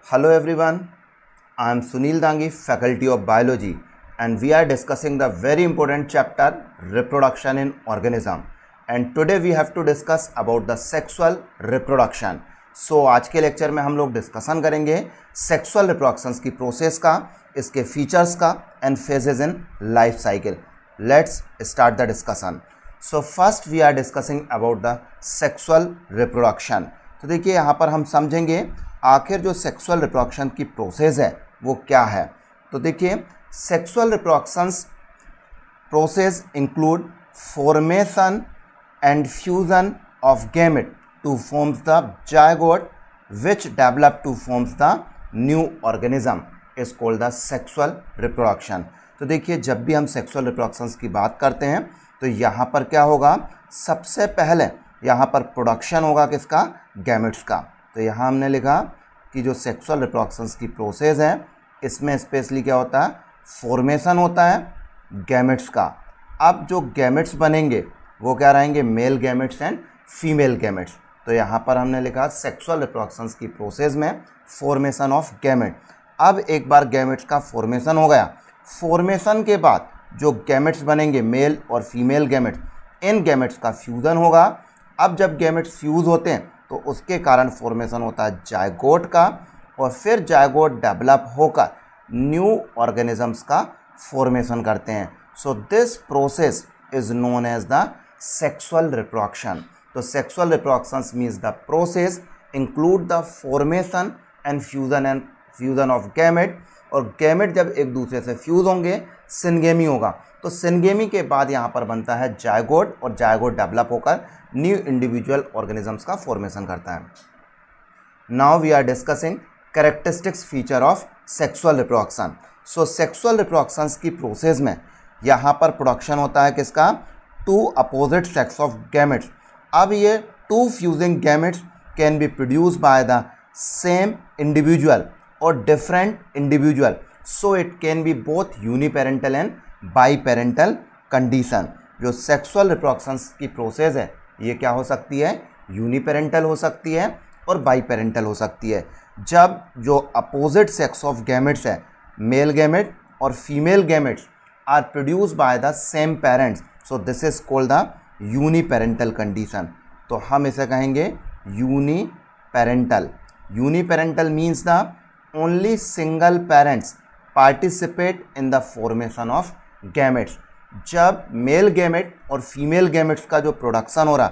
Hello everyone, I am Sunil Dangi, Faculty of Biology, and we are discussing the very important chapter reproduction in organism. And today we have to discuss about the sexual reproduction. So आज के lecture में हम लोग discussion करेंगे sexual reproductions की process का, इसके features का and phases in life cycle. Let's start the discussion. So first we are discussing about the sexual reproduction. तो देखिए यहाँ पर हम समझेंगे आखिर जो सेक्सुअल रिप्रोडक्शन की प्रोसेस है वो क्या है. तो देखिए sexual reproductions process include formation and fusion of gamete two forms the zygote which develop to forms the new organism is called the sexual reproduction. तो देखिए जब भी हम सेक्सुअल रिप्रोडक्शंस की बात करते हैं तो यहाँ पर क्या होगा, सबसे पहले यहाँ पर प्रोडक्शन होगा किसका, गैमेट्स का. तो यहाँ हमने लिखा कि जो सेक्सुअल रिप्रोडक्शंस की प्रोसेस है इसमें स्पेशली क्या होता है, फॉर्मेशन होता है गैमेट्स का. अब जो गैमेट्स बनेंगे वो क्या रहेंगे, mail gametes and female gametes. तो यहाँ पर हमने लिखा सेक्सुअल रिप्रोडक्शंस की प्रोसेस में फॉर्मेशन ऑफ गैमेट. अब एक बार गैमेट्स का फॉर्मेशन हो गया, फॉर्मेशन के बाद जो गैमेट्स बनेंगे मेल और फीमेल गैमेट्स, इन गैमेट्स का फ्यूज़न होगा. अब जब गैमेट्स फ्यूज़ होते हैं तो उसके कारण फॉर्मेशन होता है जायगोट का, और फिर जायगोट डेवलप होकर न्यू ऑर्गेनिजम्स का फॉर्मेशन करते हैं. So this process is known as the sexual reproduction. तो sexual reproductions means the process include the formation and fusion of gamete. और गैमेट जब एक दूसरे से फ्यूज होंगे सिनगेमी होगा. तो सिनगेमी के बाद यहाँ पर बनता है जायगोट, और जायगोट डेवलप होकर न्यू इंडिविजुअल ऑर्गेनिजम्स का फॉर्मेशन करता है. Now we are discussing characteristics feature of sexual reproduction. So sexual reproductions की प्रोसेस में यहाँ पर प्रोडक्शन होता है किसका, two opposite sex of gametes. अब ये two fusing gametes can be produce by the same individual और different individual. So it can be both uniparental and biparental condition. जो सेक्सुअल रिप्रोडक्शंस की प्रोसेस है ये क्या हो सकती है, यूनिपेरेंटल हो सकती है और बाई पेरेंटल हो सकती है. जब जो अपोजिट सेक्स ऑफ गैमेट्स है, मेल गैमेट और female gametes are produce by the same parents, so this is called the uniparental condition. तो हम इसे कहेंगे uniparental. Uniparental means the only single parents participate in the formation of gametes. जब male gamete और female gametes का जो production हो रहा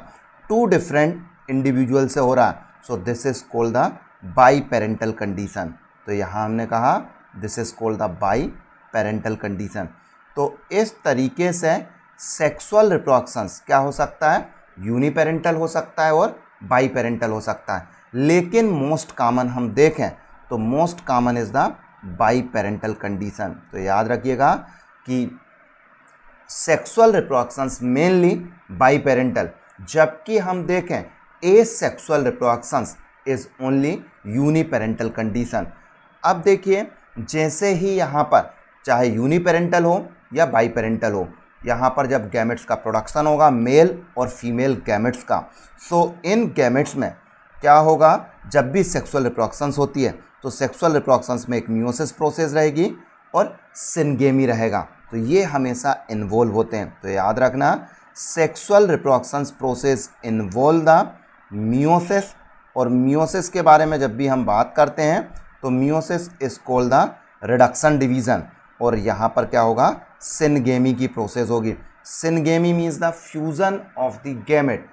टू डिफरेंट इंडिविजुअल से हो रहा, सो this is called the by parental condition. तो यहाँ हमने कहा this is called the by parental condition. तो इस तरीके से सेक्सुअल रिप्रोडक्शंस क्या हो सकता है, यूनिपेरेंटल हो सकता है और बाई पेरेंटल हो सकता है. लेकिन मोस्ट कॉमन हम देखें तो most common is the by parental condition. तो याद रखिएगा कि sexual reproductions mainly by parental, जबकि हम देखें asexual reproductions is only uniparental condition. अब देखिए जैसे ही यहाँ पर चाहे यूनिपेरेंटल हो या बाई पेरेंटल हो, यहाँ पर जब गैमेट्स का प्रोडक्शन होगा मेल और फीमेल गैमेट्स का, सो इन गैमेट्स में क्या होगा, जब भी सेक्सुअल रिप्रोडक्शंस होती है तो सेक्सुअल रिप्रोडक्शंस में एक मियोसिस प्रोसेस रहेगी और सिनगेमी रहेगा. तो ये हमेशा इन्वॉल्व होते हैं. तो याद रखना sexual reproductions process involve the meiosis. और मियोसिस के बारे में जब भी हम बात करते हैं तो meiosis is called the reduction division. और यहाँ पर क्या होगा, सिनगेमी की प्रोसेस होगी. Syngamy means the fusion of the gamete.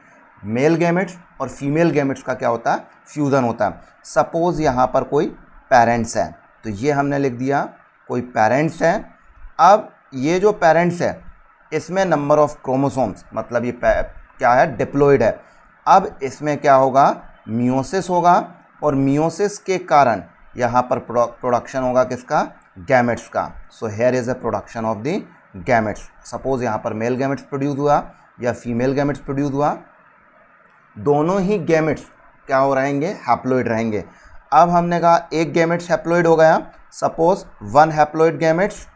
Male gametes और फीमेल गैमेट्स का क्या होता है, फ्यूज़न होता है. सपोज़ यहाँ पर कोई पेरेंट्स है, तो ये हमने लिख दिया कोई पेरेंट्स है. अब ये जो पेरेंट्स है इसमें नंबर ऑफ क्रोमोसोम्स, मतलब ये क्या है, डिप्लॉयड है. अब इसमें क्या होगा, मियोसिस होगा, और मियोसिस के कारण यहाँ पर प्रोडक्शन होगा किसका, गैमेट्स का. So here is a production of the gametes. Suppose यहाँ पर मेल गैमेट्स प्रोड्यूस हुआ या फीमेल गैमेट्स प्रोड्यूस हुआ, दोनों ही गैमेट्स क्या हो रहेंगे, हैप्लॉइड रहेंगे. अब हमने कहा एक गैमेट्स हैप्लॉइड हो गया, सपोज वन हैप्लॉइड गैमेट्स,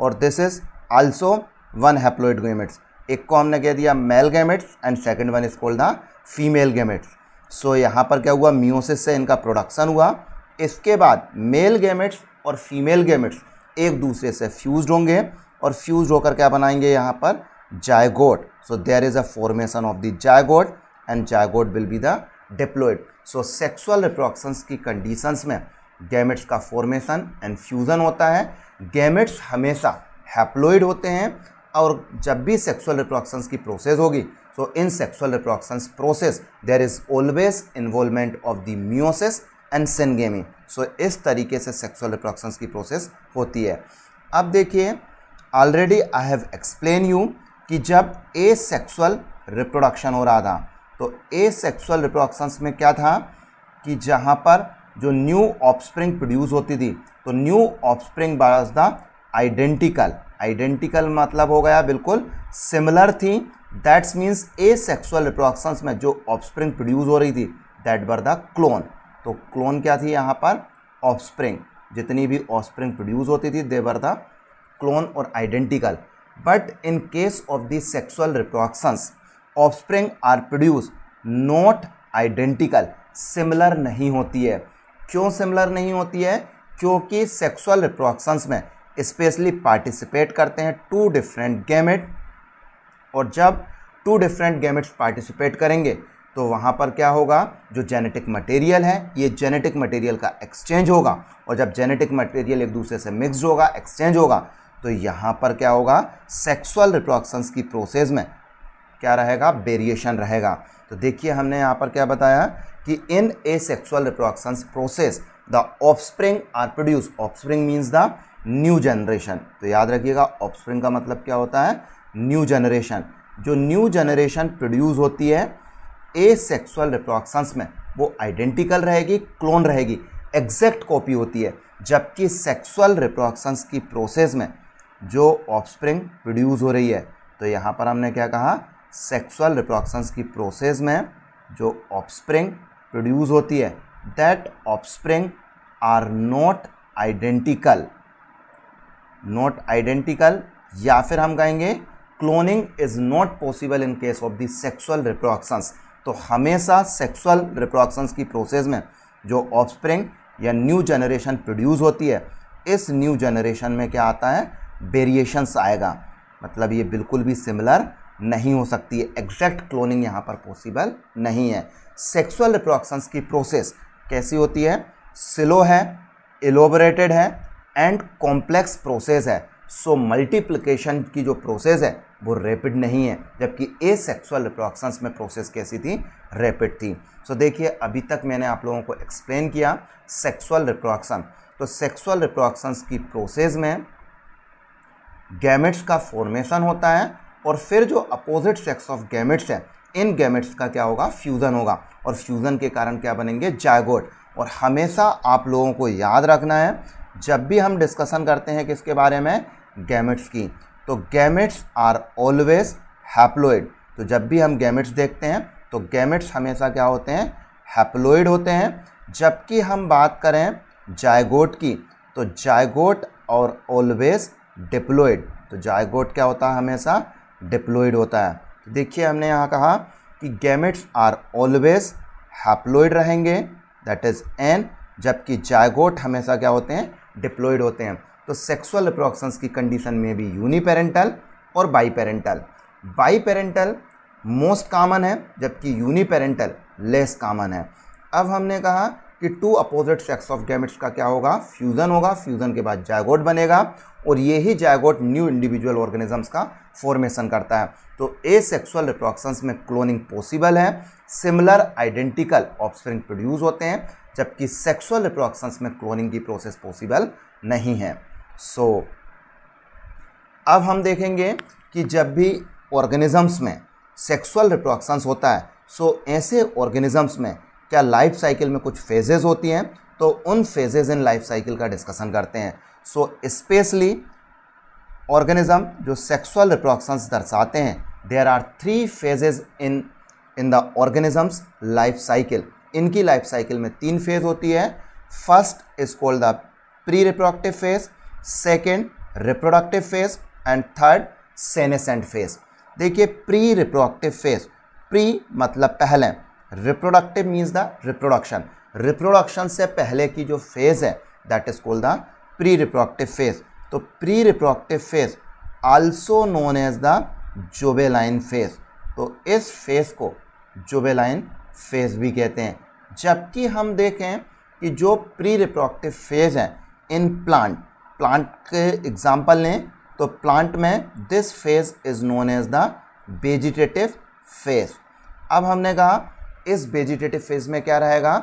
और this is also one haploid gametes. एक को हमने कह दिया male gametes and second one is called the female gametes. So यहाँ पर क्या हुआ, मियोसिस से इनका प्रोडक्शन हुआ इसके बाद मेल गैमेट्स और फीमेल गैमेट्स एक दूसरे से फ्यूज्ड होंगे और फ्यूज्ड होकर क्या बनाएंगे यहाँ पर zygote. So there is a formation of the zygote and zygote will be the diploid. So sexual reproductions की कंडीशंस में गैमेट्स का फॉर्मेशन एंड फ्यूजन होता है. गैमेट्स हमेशा हैप्लॉइड होते हैं और जब भी सेक्सुअल रिप्रोडक्शंस की प्रोसेस होगी so in sexual reproductions process there is always involvement of the meiosis and syngamy. So इस तरीके से सेक्सुअल रिप्रोडक्शंस की प्रोसेस होती है. अब देखिए already I have explain you कि जब ए सेक्सुअल रिप्रोडक्शन हो रहा था तो ए सेक्सुअल रिप्रोडक्शंस में क्या था कि जहाँ पर जो न्यू ऑफस्प्रिंग प्रोड्यूस होती थी तो new offspring was the identical. Identical मतलब हो गया बिल्कुल सिमिलर थी. That's means A sexual reproductions में जो ऑफस्प्रिंग प्रोड्यूस हो रही थी दैट वर द क्लोन. तो क्लोन क्या थी यहाँ पर ऑफस्प्रिंग. जितनी भी ऑफस्प्रिंग प्रोड्यूस होती थी दे वर द क्लोन और identical. But in case of the sexual reproductions offspring are produce not identical. Similar नहीं होती है. क्यों सिमिलर नहीं होती है? क्योंकि सेक्सुअल रिप्रोडक्शंस में स्पेशली पार्टिसिपेट करते हैं टू डिफरेंट गैमेट और जब टू डिफरेंट गैमेट्स पार्टिसिपेट करेंगे तो वहाँ पर क्या होगा जो जेनेटिक मटेरियल है ये जेनेटिक मटेरियल का एक्सचेंज होगा और जब जेनेटिक मटेरियल एक दूसरे से मिक्सड होगा एक्सचेंज होगा तो यहाँ पर क्या होगा सेक्सुअल रिप्रोडक्शंस की प्रोसेस में क्या रहेगा वेरिएशन रहेगा. तो देखिए हमने यहाँ पर क्या बताया कि in asexual reproductions process the offspring are produce. Offspring means the new generation. तो याद रखिएगा ऑफस्प्रिंग का मतलब क्या होता है न्यू जनरेशन. जो न्यू जनरेशन प्रोड्यूस होती है ए सेक्सुअल रिप्रोडक्शंस में वो आइडेंटिकल रहेगी क्लोन रहेगी एग्जैक्ट कॉपी होती है. जबकि सेक्सुअल रिप्रोडक्शंस की प्रोसेस में जो ऑफस्प्रिंग प्रोड्यूस हो रही है तो यहाँ पर हमने क्या कहा सेक्सुअल रिप्रोडक्शंस की प्रोसेस में जो ऑफस्प्रिंग प्रोड्यूस होती है that offspring are not identical. Not identical या फिर हम कहेंगे cloning is not possible in case of the sexual reproductions. तो हमेशा सेक्सुअल रिप्रोडक्शंस की प्रोसेस में जो ऑफस्प्रिंग या न्यू जनरेशन प्रोड्यूस होती है इस न्यू जनरेशन में क्या आता है वेरिएशंस आएगा. मतलब ये बिल्कुल भी सिमिलर नहीं हो सकती है. एग्जैक्ट क्लोनिंग यहाँ पर पॉसिबल नहीं है. सेक्सुअल रिप्रोडक्शंस की प्रोसेस कैसी होती है स्लो है एलोबरेटेड है एंड कॉम्प्लेक्स प्रोसेस है. सो मल्टीप्लिकेशन की जो प्रोसेस है वो रैपिड नहीं है जबकि ए सेक्सुअल रिप्रोडक्शंस में प्रोसेस कैसी थी रैपिड थी. सो देखिए अभी तक मैंने आप लोगों को एक्सप्लेन किया सेक्सुअल रिप्रोडक्शन. तो सेक्सुअल रिप्रोडक्शंस की प्रोसेस में गैमेट्स का फॉर्मेशन होता है और फिर जो अपोजिट सेक्स ऑफ गैमेट्स है इन गैमेट्स का क्या होगा फ्यूज़न होगा और फ्यूज़न के कारण क्या बनेंगे जायगोट. और हमेशा आप लोगों को याद रखना है जब भी हम डिस्कशन करते हैं किसके बारे में गैमेट्स की तो गैमेट्स आर ऑलवेज हैप्लॉइड. तो जब भी हम गैमेट्स देखते हैं तो गैमेट्स हमेशा क्या होते हैं हैप्लॉइड होते हैं. जबकि हम बात करें जायगोट की तो जायगोट और ऑलवेज डिप्लॉइड. तो जायगोट क्या होता है हमेशा डिप्लॉइड होता है. तो देखिए हमने यहाँ कहा कि गैमेट्स आर ऑलवेज हैप्लॉइड रहेंगे दैट इज एन जबकि जायगोट हमेशा क्या होते हैं डिप्लॉइड होते हैं. तो सेक्सुअल रिप्रोडक्शंस की कंडीशन में भी यूनिपेरेंटल और बाईपेरेंटल. बाईपेरेंटल मोस्ट कॉमन है जबकि यूनिपेरेंटल लेस कॉमन है. अब हमने कहा कि two opposite sex of gametes का क्या होगा फ्यूज़न होगा. फ्यूज़न के बाद जायगोट बनेगा और यही जायगोट न्यू इंडिविजुअल ऑर्गेनिजम्स का फॉर्मेशन करता है. तो ए सेक्सुअल रिप्रोडक्शंस में क्लोनिंग पॉसिबल है. सिमिलर आइडेंटिकल ऑफस्प्रिंग प्रोड्यूस होते हैं जबकि सेक्सुअल रिप्रोडक्शंस में क्लोनिंग की प्रोसेस पॉसिबल नहीं है. सो अब हम देखेंगे कि जब भी ऑर्गेनिजम्स में सेक्सुअल रिप्रोडक्शंस होता है सो ऐसे ऑर्गेनिजम्स में क्या लाइफ साइकिल में कुछ फेजेस होती हैं तो उन फेजेस इन लाइफ साइकिल का डिस्कशन करते हैं. सो स्पेशली ऑर्गेनिज्म जो सेक्सुअल रिप्रोडक्शंस दर्शाते हैं there are 3 phases in the organisms life cycle. इनकी लाइफ साइकिल में 3 फेज होती है. First is called the pre reproductive phase, second reproductive phase and third senescent phase. देखिए प्री रिप्रोडक्टिव फेज, प्री मतलब पहले, reproductive means the reproduction. Reproduction से पहले की जो फेज़ है that is called the pre reproductive phase. तो pre reproductive phase also known as the juvenile phase. तो इस फेज को जुवेनाइल फेज भी कहते हैं। जबकि हम देखें कि जो प्री रिप्रोडक्टिव फेज है इन प्लांट के एग्जाम्पल लें तो प्लांट में this phase is known as the vegetative phase. अब हमने कहा इस वेजिटेटिव फेज में क्या रहेगा,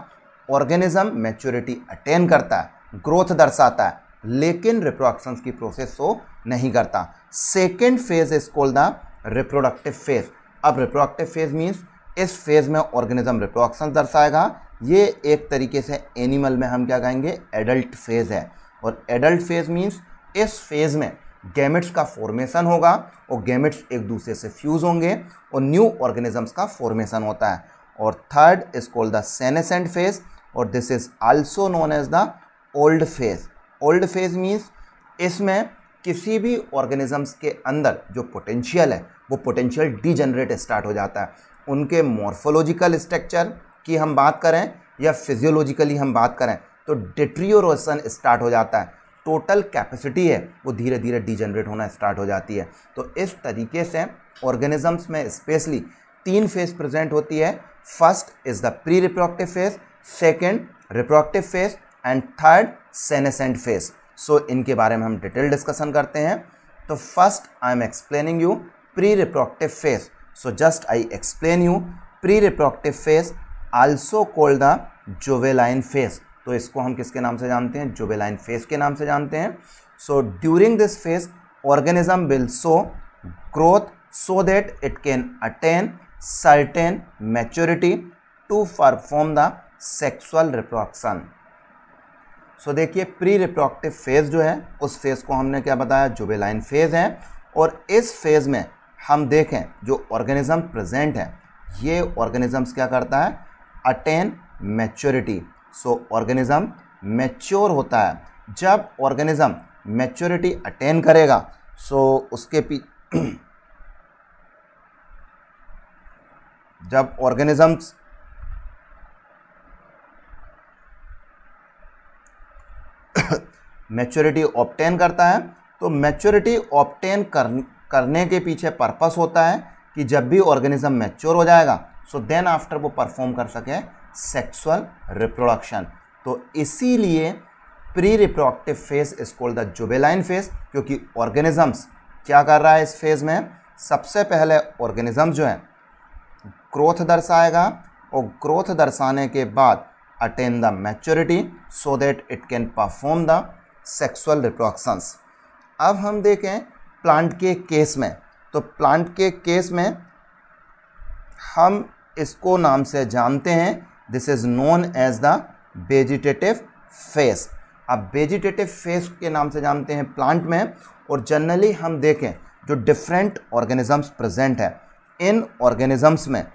ऑर्गेनिज्म मैच्योरिटी अटेन करता है, ग्रोथ दर्शाता है, लेकिन रिप्रोडक्शन की प्रोसेस को नहीं करता। Second phase is called the reproductive phase. अब रिप्रोडक्टिव फेज मीन्स इस फेज में ऑर्गेनिज्म रिप्रोडक्शन दर्शाएगा। ये एक तरीके से एनिमल में हम क्या कहेंगे, एडल्ट फेज है। और एडल्ट फेज मीन्स इस फेज में गैमेट्स का फॉर्मेशन होगा और गैमेट्स एक दूसरे से फ्यूज होंगे और न्यू ऑर्गेनिजम्स का फॉर्मेशन होता है। और third is called the senescent phase और this is also known as the old phase. Old phase means इसमें किसी भी ऑर्गेनिजम्स के अंदर जो पोटेंशियल है वो पोटेंशियल डीजनरेट स्टार्ट हो जाता है। उनके मॉर्फोलॉजिकल स्ट्रक्चर की हम बात करें या फिजियोलॉजिकली हम बात करें तो डिट्रियोरेशन स्टार्ट हो जाता है। टोटल कैपेसिटी है वो धीरे धीरे डीजनरेट होना स्टार्ट हो जाती है। तो इस तरीके से ऑर्गेनिजम्स में स्पेशली 3 फेज प्रेजेंट होती है। First is the pre reproductive phase, second reproductive phase and third senescent phase. So इनके बारे में हम डिटेल डिस्कशन करते हैं। तो first I am explaining you pre reproductive phase. So just I explain you pre reproductive phase also called the juvenile phase. तो इसको हम किसके नाम से जानते हैं, जुवेनाइल फेज के नाम से जानते हैं। So during this phase organism will show growth so that it can attain certain maturity to perform the sexual reproduction. सो देखिए प्री रिप्रोडक्टिव फेज जो है उस फेज को हमने क्या बताया, जुवेनाइल फेज है। और इस फेज में हम देखें जो ऑर्गेनिज्म प्रेजेंट है ये ऑर्गेनिजम्स क्या करता है, अटेन मैच्योरिटी। सो ऑर्गेनिज्म मैच्योर होता है। जब ऑर्गेनिज्म मैच्योरिटी अटेन करेगा सो उसके जब ऑर्गेनिजम्स मैच्योरिटी ऑब्टेन करता है तो मैच्योरिटी ऑब्टेन करने के पीछे पर्पस होता है कि जब भी ऑर्गेनिज्म मैच्योर हो जाएगा सो देन आफ्टर वो परफॉर्म कर सके सेक्सुअल रिप्रोडक्शन। तो इसीलिए pre reproductive phase is called the juvenile phase, क्योंकि ऑर्गेनिजम्स क्या कर रहा है इस फेज में, सबसे पहले ऑर्गेनिज्म जो है ग्रोथ दर्शाएगा और ग्रोथ दर्शाने के बाद attain the maturity so that it can perform the sexual reproductions. अब हम देखें प्लांट के केस में, तो प्लांट के केस में हम इसको नाम से जानते हैं, this is known as the vegetative phase. अब वेजिटेटिव फेज के नाम से जानते हैं प्लांट में। और जनरली हम देखें जो डिफरेंट ऑर्गेनिजम्स प्रेजेंट है इन ऑर्गेनिजम्स में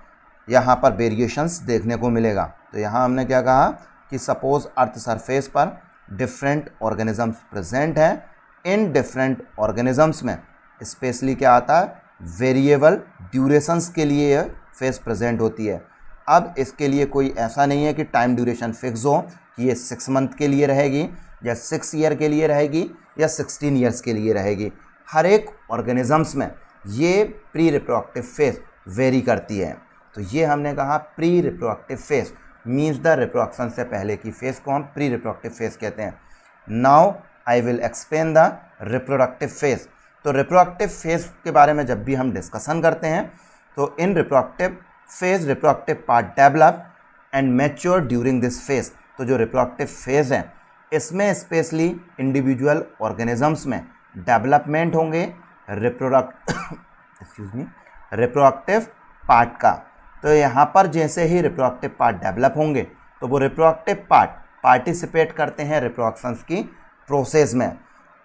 यहाँ पर वेरिएशंस देखने को मिलेगा। तो यहाँ हमने क्या कहा कि सपोज अर्थ सरफेस पर डिफरेंट ऑर्गेनिजम्स प्रेजेंट हैं। इन डिफरेंट ऑर्गेनिजम्स में स्पेशली क्या आता है, वेरिएबल ड्यूरेशंस के लिए यह फेज प्रेजेंट होती है। अब इसके लिए कोई ऐसा नहीं है कि टाइम ड्यूरेशन फिक्स हो कि ये 6 मंथ के लिए रहेगी या 6 ईयर के लिए रहेगी या 16 ईयर्स के लिए रहेगी। हर एक ऑर्गेनिजम्स में ये प्री रिप्रोडक्टिव फेज वेरी करती है। तो ये हमने कहा pre reproductive phase means the reproduction से पहले की फेज को हम प्री रिप्रोडक्टिव फेज कहते हैं। Now I will explain the reproductive phase. तो रिप्रोडक्टिव फेज के बारे में जब भी हम डिस्कशन करते हैं तो इन reproductive phase reproductive part develop and mature during this phase. तो जो रिप्रोडक्टिव फेज है इसमें स्पेशली इंडिविजुअल ऑर्गेनिजम्स में डेवलपमेंट होंगे रिप्रोडक्टिव पार्ट का। तो यहाँ पर जैसे ही रिप्रोडक्टिव पार्ट डेवलप होंगे तो वो रिप्रोडक्टिव पार्ट पार्टिसिपेट करते हैं रिप्रोडक्शंस की प्रोसेस में।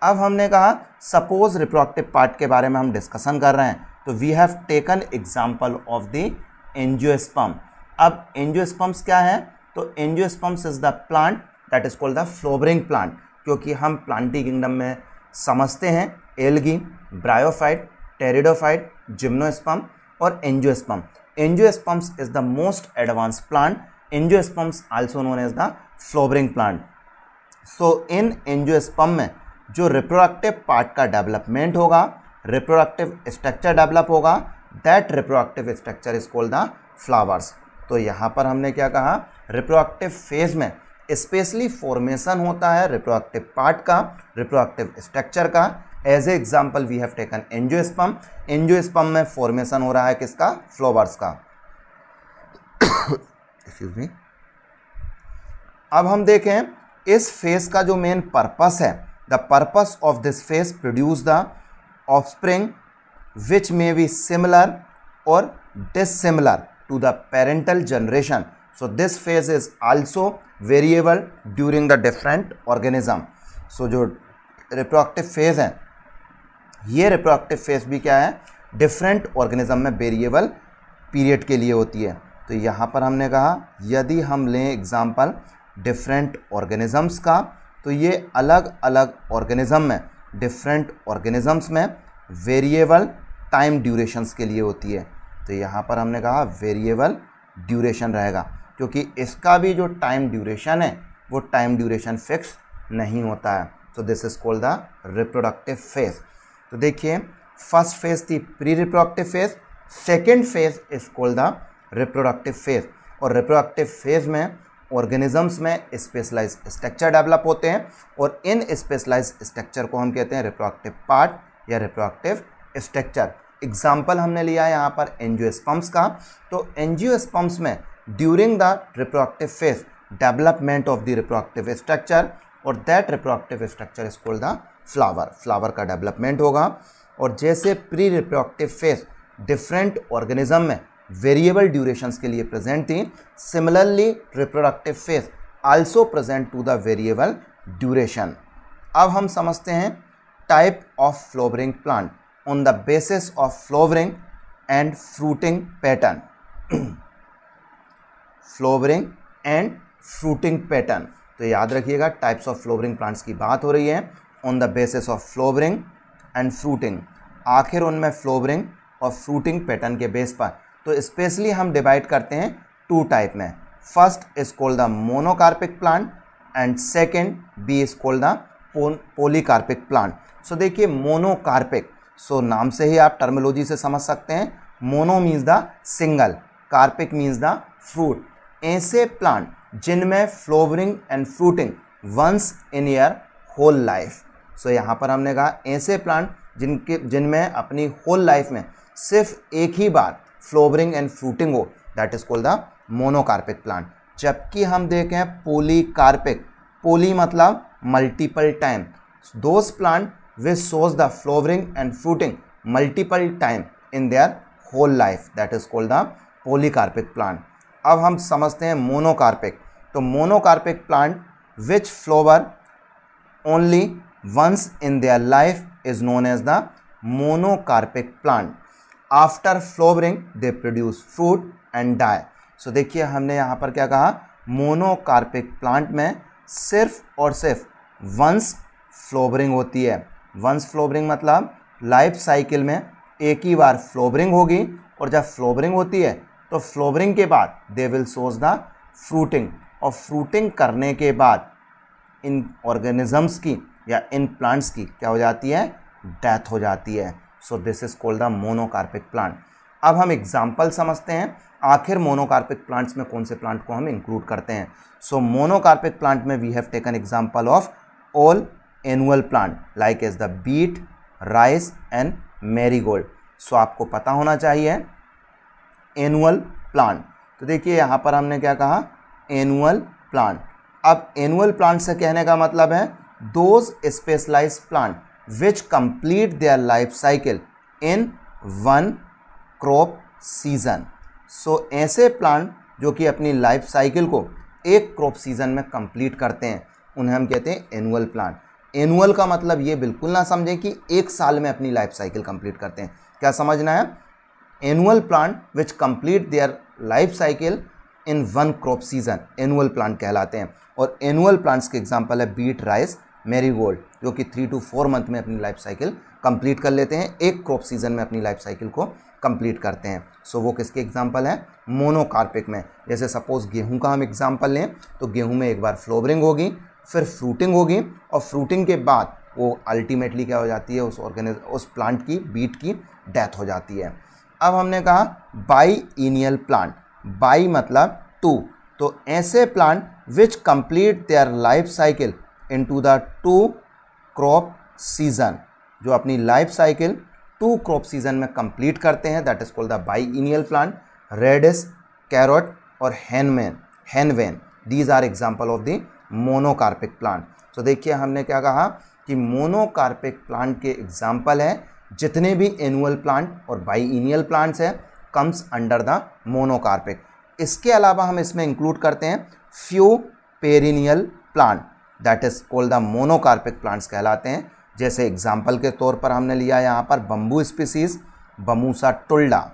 अब हमने कहा सपोज रिप्रोडक्टिव पार्ट के बारे में हम डिस्कशन कर रहे हैं तो we have taken example of the angiosperm. अब एंजियोस्पर्म्स क्या है, तो angiosperms is the plant that is called the flowering plant, क्योंकि हम प्लांटी किंगडम में समझते हैं एल्गी, ब्रायोफाइट, टेरिडोफाइट, जिम्नोस्पर्म और angiosperm. Angiosperms is the most advance plant angiosperms also known as the flowering plant. So in angiosperm में जो reproductive part का development होगा, रिप्रोडक्टिव स्ट्रक्चर डेवलप होगा, that reproductive structure is called the flowers. तो यहाँ पर हमने क्या कहा, रिप्रोडक्टिव फेज में स्पेशली फॉर्मेशन होता है रिप्रोडक्टिव पार्ट का, रिप्रोडक्टिव स्ट्रक्चर का। As a example we have taken angiosperm. Angiosperm में फॉर्मेशन हो रहा है किसका, फ्लावर्स का। Excuse me. अब हम देखें इस फेज का जो मेन पर्पस है, the purpose of this phase produce the offspring which may be similar और dissimilar to the parental generation. So this phase is also variable during the different organism. So जो reproductive phase है, ये reproductive phase भी क्या है, different organism में variable period के लिए होती है। तो यहाँ पर हमने कहा यदि हम लें एग्जाम्पल different organisms का, तो ये अलग अलग organism में, different organisms में variable time durations के लिए होती है। तो यहाँ पर हमने कहा वेरिएबल ड्यूरेशन रहेगा, क्योंकि इसका भी जो टाइम ड्यूरेशन है वो टाइम ड्यूरेशन फिक्स नहीं होता है। So this is called the reproductive phase. तो देखिए फर्स्ट फेज थी pre reproductive phase, second phase is called the reproductive phase. और रिप्रोडक्टिव फेज में ऑर्गेनिजम्स में स्पेशलाइज स्ट्रक्चर डेवलप होते हैं और इन स्पेशलाइज स्ट्रक्चर को हम कहते हैं रिप्रोडक्टिव पार्ट या रिप्रोडक्टिव स्ट्रक्चर। एग्जाम्पल हमने लिया है यहाँ पर एंजियोस्पर्म्स का। तो एंजियोस्पर्म्स में during the reproductive phase development of the reproductive structure और that reproductive structure is called the flower. Flower का डेवलपमेंट होगा। और जैसे pre reproductive phase different organism में वेरिएबल ड्यूरेशंस के लिए प्रेजेंट थी, similarly reproductive phase also present to the variable duration. अब हम समझते हैं type of flowering plant on the basis of flowering and fruiting pattern. Flowering and fruiting pattern. तो याद रखिएगा टाइप्स ऑफ फ्लोवरिंग प्लांट्स की बात हो रही है on the basis of flowering and fruiting. आखिर उनमें फ्लोवरिंग और फ्रूटिंग पैटर्न के बेस पर तो स्पेशली हम डिवाइड करते हैं टू टाइप में। First is called the monocarpic plant and second B is called the polycarpic plant. So देखिए मोनोकार्पिक, सो नाम से ही आप टर्मिनोलॉजी से समझ सकते हैं, mono means the single, carpic means the fruit. ऐसे प्लांट जिनमें flowering and fruiting once in year whole life. So यहाँ पर हमने कहा ऐसे प्लांट जिनमें अपनी होल लाइफ में सिर्फ एक ही बार फ्लोवरिंग एंड फ्रूटिंग हो, that is called the monocarpic plant. जबकि हम देखें पॉलीकार्पिक, पोली मतलब multiple time, those plant which shows the flowering and fruiting multiple time in their whole life, that is called the polycarpic plant. अब हम समझते हैं monocarpic. तो monocarpic plant which flower only once in their life is known as the monocarpic plant. After flowering they produce fruit and die. So देखिए हमने यहाँ पर क्या कहा, मोनोकार्पिक प्लांट में सिर्फ और सिर्फ वंस फ्लोवरिंग होती है। वंस फ्लोवरिंग मतलब लाइफ साइकिल में एक ही बार फ्लोवरिंग होगी और जब फ्लोवरिंग होती है तो फ्लोवरिंग के बाद they will shows the fruiting, और फ्रूटिंग करने के बाद इन ऑर्गेनिजम्स की या इन प्लांट्स की क्या हो जाती है, डेथ हो जाती है। So this is called the monocarpic plant. अब हम एग्जाम्पल समझते हैं आखिर मोनोकार्पिक प्लांट्स में कौन से प्लांट को हम इंक्लूड करते हैं। सो मोनोकार्पिक प्लांट में we have taken example of all annual plant like as the beet, rice and marigold. So आपको पता होना चाहिए एनुअल प्लांट। तो देखिए यहाँ पर हमने क्या कहा, एनुअल प्लांट। अब एनुअल प्लांट से कहने का मतलब है those specialise plant which complete their life cycle in one crop season. So ऐसे प्लांट जो कि अपनी लाइफ साइकिल को एक क्रॉप सीजन में कंप्लीट करते हैं उन्हें हम कहते हैं एनुअल प्लांट। एनुअल का मतलब ये बिल्कुल ना समझें कि एक साल में अपनी लाइफ साइकिल कंप्लीट करते हैं, क्या समझना है, annual plant which complete their life cycle in one crop season annual plant कहलाते हैं। और एनुअल प्लांट्स के एग्जांपल है बीट, राइस मैरीगोल्ड, जो कि 3 to 4 मंथ में अपनी लाइफ साइकिल कंप्लीट कर लेते हैं, एक क्रॉप सीजन में अपनी लाइफ साइकिल को कंप्लीट करते हैं। सो वो किसके एग्जाम्पल हैं? मोनोकार्पिक में। जैसे सपोज गेहूं का हम एग्जाम्पल लें तो गेहूं में एक बार फ्लोवरिंग होगी, फिर फ्रूटिंग होगी, और फ्रूटिंग के बाद वो अल्टीमेटली क्या हो जाती है, उस प्लांट की बीट की डेथ हो जाती है। अब हमने कहा बाईइनियल प्लांट, बाई मतलब टू, तो ऐसे plant which complete their life cycle into the 2 crop season, जो अपनी लाइफ साइकिल 2 क्रॉप सीजन में कंप्लीट करते हैं, that is called the biennial plant. Radish, carrot और हेनवेन, these are example of the monocarpic plant. तो देखिए हमने क्या कहा कि मोनोकार्पिक प्लांट के एग्जाम्पल हैं जितने भी एनुअल प्लांट और बाईइनियल प्लांट्स हैं, कम्स अंडर द मोनोकार्पिक। इसके अलावा हम इसमें इंक्लूड करते हैं few perennial plant, that is called the monocarpic plants कहलाते हैं। जैसे एग्जाम्पल के तौर पर हमने लिया यहाँ पर बम्बू स्पीसीज बमूसा टुल्डा,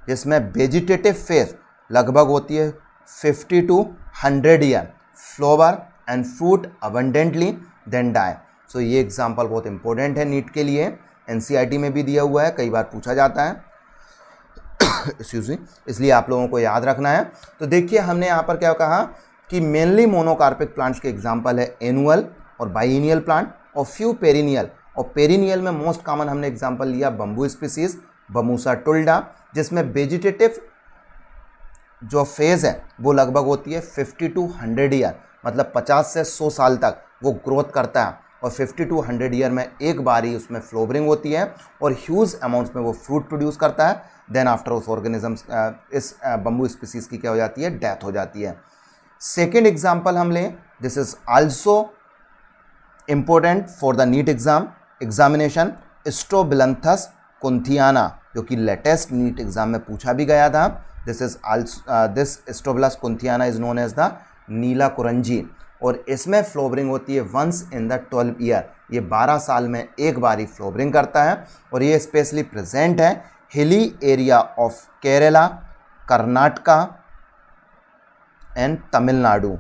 जिसमें वेजिटेटिव फेज लगभग होती है 50 to 100 year, flower and fruit abundantly then die. So ये एग्जाम्पल बहुत इंपॉर्टेंट है नीट के लिए, एनसीईआरटी में भी दिया हुआ है, कई बार पूछा जाता है एक्सक्यूज मी, इसलिए आप लोगों को याद रखना है। तो देखिए हमने यहाँ पर क्या कहा कि मेनली मोनोकार्पिक प्लांट्स के एग्जाम्पल है एनुअल और बाईइनियल प्लांट और फ्यू पेरिनियल, और पेरिनियल में मोस्ट कॉमन हमने एग्जाम्पल लिया बम्बू स्पीसीज बमूसा टुल्डा, जिसमें वेजिटेटिव जो फेज़ है वो लगभग होती है 50 to 100 ईयर, मतलब 50 से 100 साल तक वो ग्रोथ करता है, और 50 to 100 ईयर में एक बार ही उसमें फ्लोवरिंग होती है और ह्यूज अमाउंट्स में वो फ्रूट प्रोड्यूस करता है। देन आफ्टर उस ऑर्गेनिजम्स इस बम्बू स्पीसीज की क्या हो जाती है, डेथ हो जाती है। सेकेंड एग्जाम्पल हम लें, this is also important for the NEET examination, Strobilanthes kunthiana, जो कि लेटेस्ट नीट एग्जाम में पूछा भी गया था। This strobilus kunthiana is known as the Neela Kurinji, और इसमें फ्लोवरिंग होती है वंस इन द 12 ईयर, ये 12 साल में एक बार ही फ्लोवरिंग करता है, और ये स्पेशली प्रेजेंट है hilly area of Kerala, Karnataka and Tamil Nadu,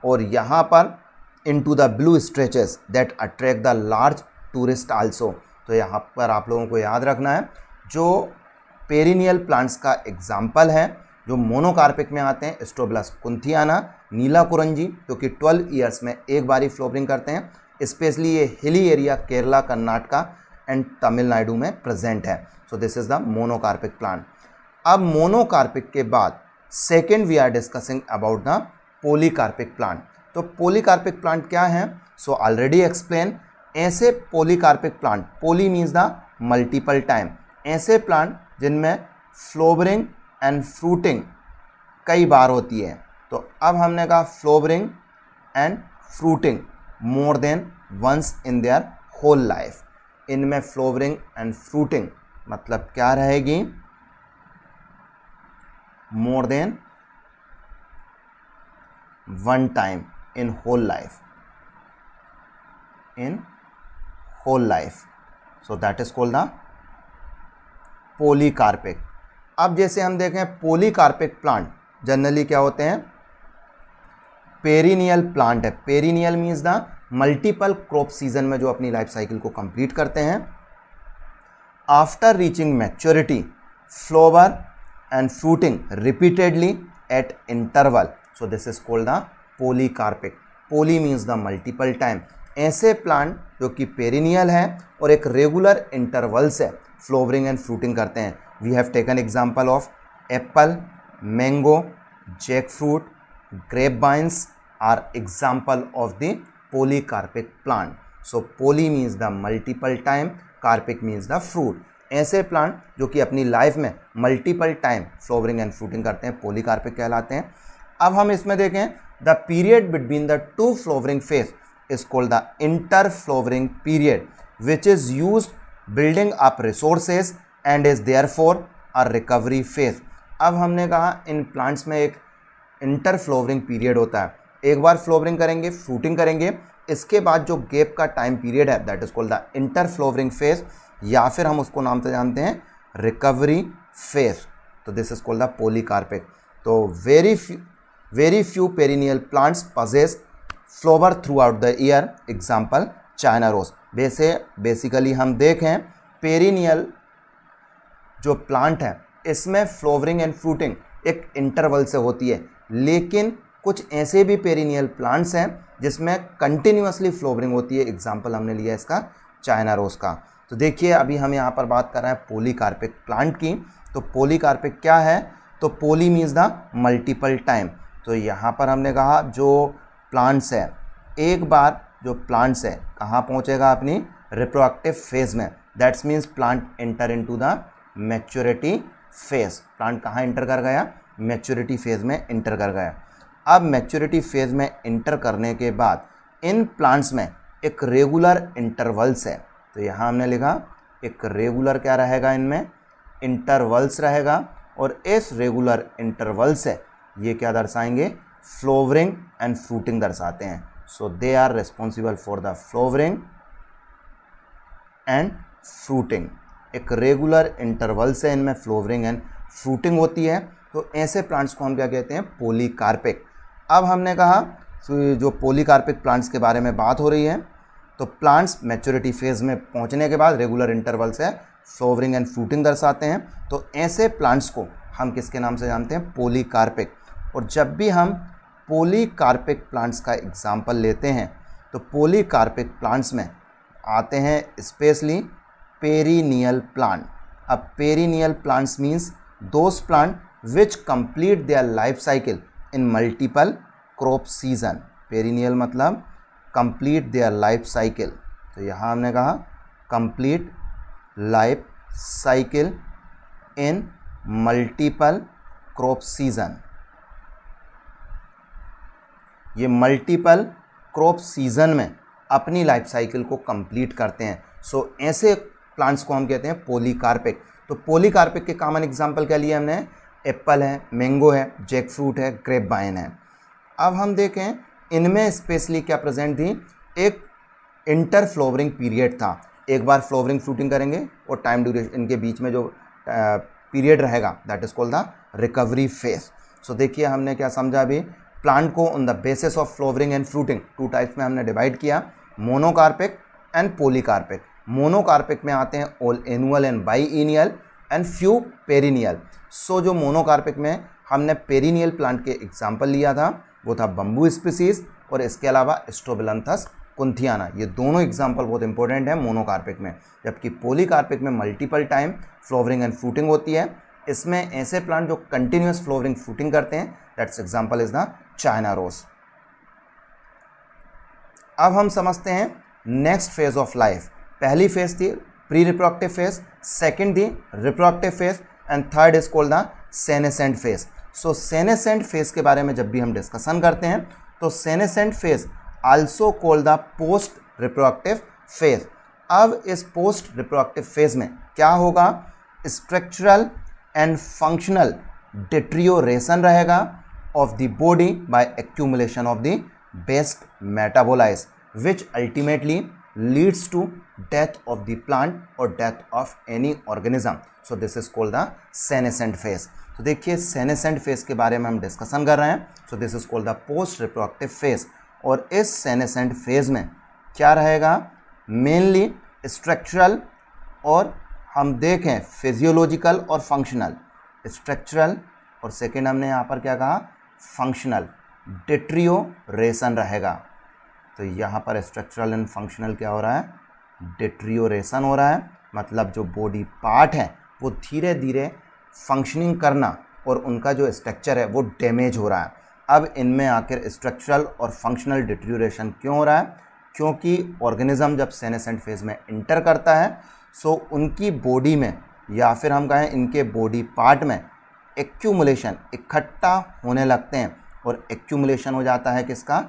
और यहाँ पर into the blue stretches that attract the large tourist also. तो यहाँ पर आप लोगों को याद रखना है जो पेरिनियल प्लांट्स का एग्जाम्पल है जो मोनोकार्पिक में आते हैं, स्ट्रोबिलस कुंथियाना, नीला कुरंजी, जो कि 12 ईयर्स में एक बार ही फ्लोवरिंग करते हैं, स्पेशली ये hilly area Kerala, Karnataka and Tamil Nadu में प्रेजेंट है। So this is the monocarpic plant. अब मोनोकार्पिक के बाद second we are discussing about the polycarpic plant. तो पॉलीकार्पिक प्लांट क्या है? सो ऑलरेडी एक्सप्लेन, ऐसे polycarpic plant, poly means the multiple time, ऐसे प्लांट जिनमें फ्लोवरिंग एंड फ्रूटिंग कई बार होती है। तो अब हमने कहा flowering and fruiting more than once in their whole life. इनमें फ्लोवरिंग एंड फ्रूटिंग मतलब क्या रहेगी? More than one time in whole life, in whole life. So that is called the polycarpic. अब जैसे हम देखें पॉलीकार्पिक प्लांट जनरली क्या होते हैं? पेरिनियल प्लांट है। Perennial means the multiple crop season में जो अपनी लाइफ साइकिल को कंप्लीट करते हैं। After reaching maturity flower and fruiting repeatedly at interval, so this is called the polycarpic. Poly means the multiple time. ऐसे plant जो कि पेरिनियल है और एक रेगुलर इंटरवल से फ्लोवरिंग एंड फ्रूटिंग करते हैं। We have taken example of apple, mango, jack fruit, grape vines are example of the polycarpic plant. So poly means the multiple time, carpic means the fruit. ऐसे plant जो कि अपनी life में multiple time flowering and fruiting करते हैं polycarpic कहलाते हैं। अब हम इसमें देखें the period between the two flowering phase is called the interflowering period, which is used building up resources and is therefore a recovery phase। अब हमने कहा इन प्लांट्स में एक इंटरफ्लोवरिंग पीरियड होता है, एक बार फ्लोवरिंग करेंगे, फ्रूटिंग करेंगे, इसके बाद जो गैप का टाइम पीरियड है that is called the interflowering phase, या फिर हम उसको नाम से जानते हैं रिकवरी फेज। तो this is called the polycarpic. तो very few perennial plants possess flower throughout the year, example China rose. Basically हम देखें पेरिनियल जो प्लांट है इसमें फ्लोवरिंग एंड फ्रूटिंग एक इंटरवल से होती है, लेकिन कुछ ऐसे भी पेरिनियल प्लांट्स हैं जिसमें कंटिन्यूअसली फ्लोवरिंग होती है, एग्जाम्पल हमने लिया इसका चाइना रोज का। तो देखिए अभी हम यहाँ पर बात कर रहे हैं पॉलीकार्पिक प्लांट की। तो पॉलीकार्पिक क्या है, तो poly means the multiple time. तो यहाँ पर हमने कहा जो प्लांट्स है, एक बार जो प्लांट्स है कहाँ पहुँचेगा, अपनी रिप्रोडक्टिव फेज में, that's means plant enter into the maturity phase. Plant कहाँ इंटर कर गया, मैच्योरिटी फेज में इंटर कर गया। अब मैच्योरिटी फेज में इंटर करने के बाद इन प्लांट्स में एक रेगुलर इंटरवल्स है। तो यहाँ हमने लिखा एक रेगुलर क्या रहेगा, इनमें इंटरवल्स रहेगा, और इस रेगुलर इंटरवल्स है ये क्या दर्शाएंगे, फ्लोवरिंग एंड फ्रूटिंग दर्शाते हैं। So they are responsible for the flowering and fruiting. एक रेगुलर इंटरवल से इनमें फ्लोवरिंग एंड फ्रूटिंग होती है। तो ऐसे प्लांट्स को हम क्या कहते हैं, पॉलीकार्पिक। अब हमने कहा जो पॉलीकार्पिक प्लांट्स के बारे में बात हो रही है, तो प्लांट्स मैच्योरिटी फेज में पहुंचने के बाद रेगुलर इंटरवल से फ्लोवरिंग एंड फ्रूटिंग दर्शाते हैं। तो ऐसे प्लांट्स को हम किसके नाम से जानते हैं, पॉलीकार्पिक। और जब भी हम पॉलीकार्पिक प्लांट्स का एग्जाम्पल लेते हैं तो पॉलीकार्पिक प्लांट्स में आते हैं स्पेशली पेरिनियल प्लांट। अब perennial plants means those plant which complete their life cycle in multiple crop season. Perennial मतलब कंप्लीट देयर लाइफ साइकिल। तो यहाँ हमने कहा complete life cycle in multiple crop season. ये मल्टीपल क्रॉप सीजन में अपनी life cycle को complete करते हैं। सो ऐसे प्लांट्स को हम कहते हैं पॉलीकार्पिक। तो पॉलीकार्पिक के कॉमन एग्जांपल क्या लिए हमने, एप्पल है, मैंगो है, जैक फ्रूट है, ग्रेप वाइन है। अब हम देखें इनमें स्पेशली क्या प्रेजेंट थी, एक इंटर फ्लोवरिंग पीरियड था। एक बार फ्लोवरिंग फ्रूटिंग करेंगे और टाइम ड्यूरेशन इनके बीच में जो पीरियड रहेगा that is called the recovery phase. So देखिए हमने क्या समझा अभी, प्लांट को on the basis of flowering and fruiting two types में हमने डिवाइड किया, मोनोकार्पिक एंड पॉलीकार्पिक। मोनोकार्पिक में आते हैं all annual and biennial and few perennial. So जो मोनोकार्पिक में हमने पेरिनियल प्लांट के एग्जाम्पल लिया था वो था बम्बू स्पीसीज, और इसके अलावा स्ट्रोबिलंथस कुंथियाना। ये दोनों एग्जाम्पल बहुत इंपॉर्टेंट है मोनोकार्पिक में। जबकि पॉलीकार्पिक में multiple time flowering and fruiting होती है। इसमें ऐसे प्लांट जो कंटिन्यूस फ्लोवरिंग फ्रूटिंग करते हैं, that's example is the China rose. अब हम समझते हैं नेक्स्ट फेज ऑफ लाइफ। पहली फेज थी प्री रिप्रोडक्टिव फेज, सेकेंड थी reproductive phase, and third is called the senescent phase. So senescent phase के बारे में जब भी हम डिस्कशन करते हैं तो senescent phase also called the post reproductive phase. अब इस पोस्ट रिप्रोडक्टिव फेज में क्या होगा, स्ट्रक्चरल एंड फंक्शनल डिट्रियोरेशन रहेगा of the body by accumulation of the waste metabolites which ultimately leads to death of the plant और death of any organism. So this is called the senescent phase. तो देखिए senescent phase के बारे में हम discussion कर रहे हैं। So this is called the post reproductive phase. और इस सेनेसेंट फेज में क्या रहेगा, मेनली स्ट्रक्चरल और हम देखें फिजियोलॉजिकल और फंक्शनल। स्ट्रक्चरल और सेकेंड हमने यहाँ पर क्या कहा, फंक्शनल डिट्रियोरेशन रहेगा। तो यहाँ पर स्ट्रक्चरल एंड फंक्शनल क्या हो रहा है, डिट्रियोरेशन हो रहा है। मतलब जो बॉडी पार्ट है वो धीरे धीरे फंक्शनिंग करना और उनका जो स्ट्रक्चर है वो डैमेज हो रहा है। अब इनमें आखिर स्ट्रक्चरल और फंक्शनल डिट्रियोरेशन क्यों हो रहा है, क्योंकि ऑर्गेनिज्म जब सेनेसेंट फेज में इंटर करता है सो उनकी बॉडी में या फिर हम कहें इनके बॉडी पार्ट में एक्यूमुलेशन इकट्ठा होने लगते हैं। और एक्यूमुलेशन हो जाता है किसका,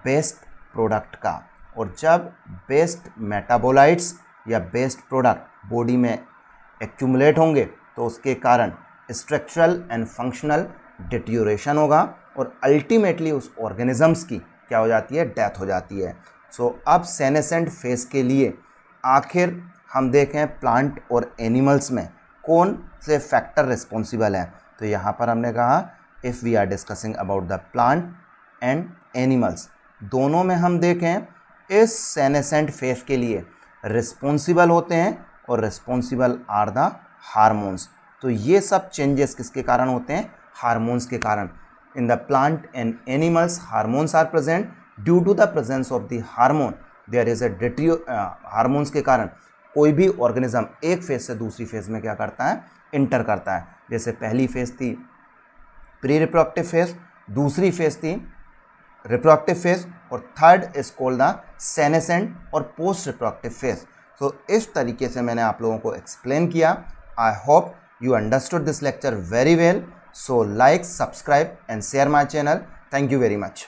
बेस्ट प्रोडक्ट का। और जब बेस्ट मेटाबोलाइट्स या बेस्ट प्रोडक्ट बॉडी में एक्यूमुलेट होंगे तो उसके कारण स्ट्रक्चरल एंड फंक्शनल डिट्रियोरेशन होगा और अल्टीमेटली उस ऑर्गेनिजम्स की क्या हो जाती है, डेथ हो जाती है। सो अब सेनेसेंट फेज के लिए आखिर हम देखें प्लांट और एनिमल्स में कौन से फैक्टर रिस्पॉन्सिबल हैं। तो यहाँ पर हमने कहा if we are discussing about the plant and animals, दोनों में हम देखें इस सेनेसेंट फेज के लिए रिस्पॉन्सिबल होते हैं और रिस्पॉन्सिबल आर द हार्मोन्स। तो ये सब चेंजेस किसके कारण होते हैं? हार्मोन्स के कारण। In the plant and animals hormones are present due to the presence of the hormone there is hormones के कारण कोई भी ऑर्गेनिज्म एक फेज से दूसरी फेज में क्या करता है? इंटर करता है। जैसे पहली फेज थी प्री रिप्रोडक्टिव फेज, दूसरी फेज थी रिप्रोडक्टिव फेज और third is called the senescent और पोस्ट रिप्रोडक्टिव फेज। तो इस तरीके से मैंने आप लोगों को एक्सप्लेन किया। I hope you understood this lecture very well. So like, subscribe and share my channel. Thank you very much.